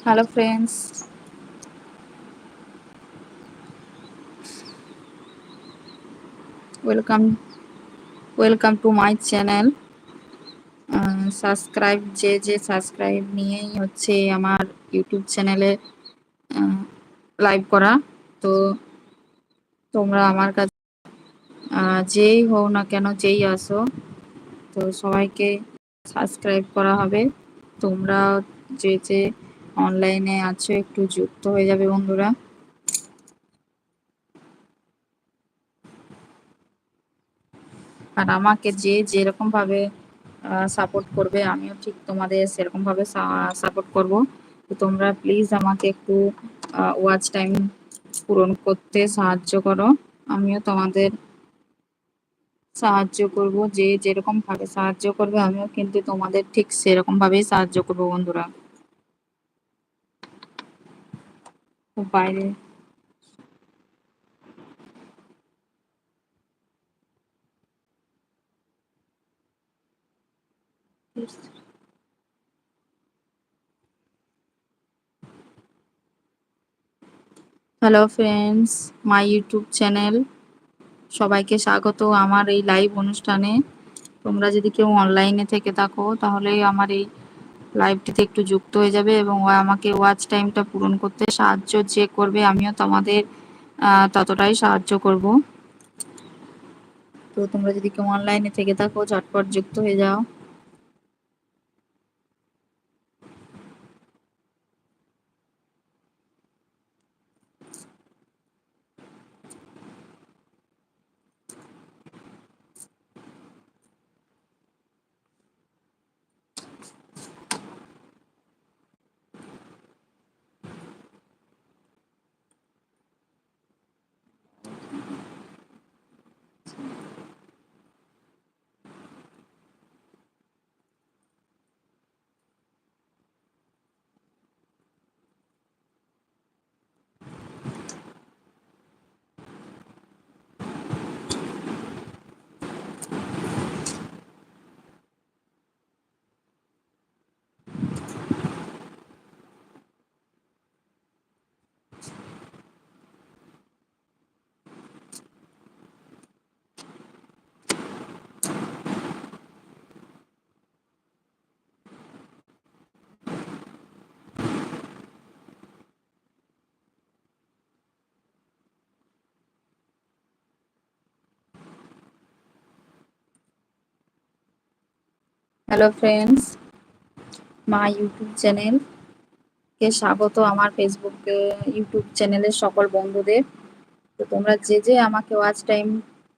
Hello friends, welcome welcome to my channel. Subscribe যে subscribe নিয়েই হচ্ছে আমার ইউটিউব চ্যানেলে লাইভ করা। তো তোমরা আমার কাছে যেই হও না কেন, যেই আসো, তো সবাইকে সাবস্ক্রাইব করা হবে। তোমরা যে অনলাইনে আছো একটু যুক্ত হয়ে যাবে বন্ধুরা। আর আমাকে যে যেরকম ভাবে সাপোর্ট করবে আমিও ঠিক তোমাদের সেরকম ভাবে সাপোর্ট করব। তো তোমরা প্লিজ আমাকে একটু ওয়াচ টাইম পূরণ করতে সাহায্য করো। আমিও তোমাদের সাহায্য করব, যে যেরকম ভাবে সাহায্য করবে আমিও কিন্তু তোমাদের ঠিক সেরকম ভাবেই সাহায্য করব বন্ধুরা। তো বাইরে hello friends, my YouTube channel, সবাইকে স্বাগত আমার এই লাইভ অনুষ্ঠানে। তোমরা যদি কেউ অনলাইনে থেকে থাকো তাহলে আমার এই লাইভটিতে একটু যুক্ত হয়ে যাবে এবং আমাকে ওয়াচ টাইমটা পূরণ করতে সাহায্য যে করবে আমিও তোমাদের ততটাই সাহায্য করব। তো তোমরা যদি কেউ অনলাইনে থেকে থাকো ঝটপট যুক্ত হয়ে যাও। Hello friends, my YouTube channel কে স্বাগত আমার ফেসবুক ইউটিউব চ্যানেলের সকল বন্ধুদের। তো তোমরা যে আমাকে ওয়াচ টাইম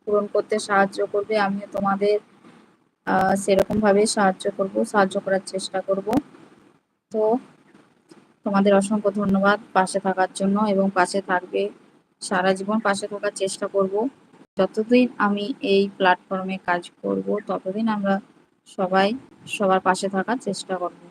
পূরণ করতে সাহায্য করবে আমিও তোমাদের সেরকম ভাবে সাহায্য করার চেষ্টা করব। তো তোমাদের অসংখ্য ধন্যবাদ পাশে থাকার জন্য, এবং পাশে থাকবে, সারা জীবন পাশে থাকার চেষ্টা করব। যতদিন আমি এই প্ল্যাটফর্মে কাজ করব ততদিন আমরা সবাই সবার পাশে থাকার চেষ্টা করব।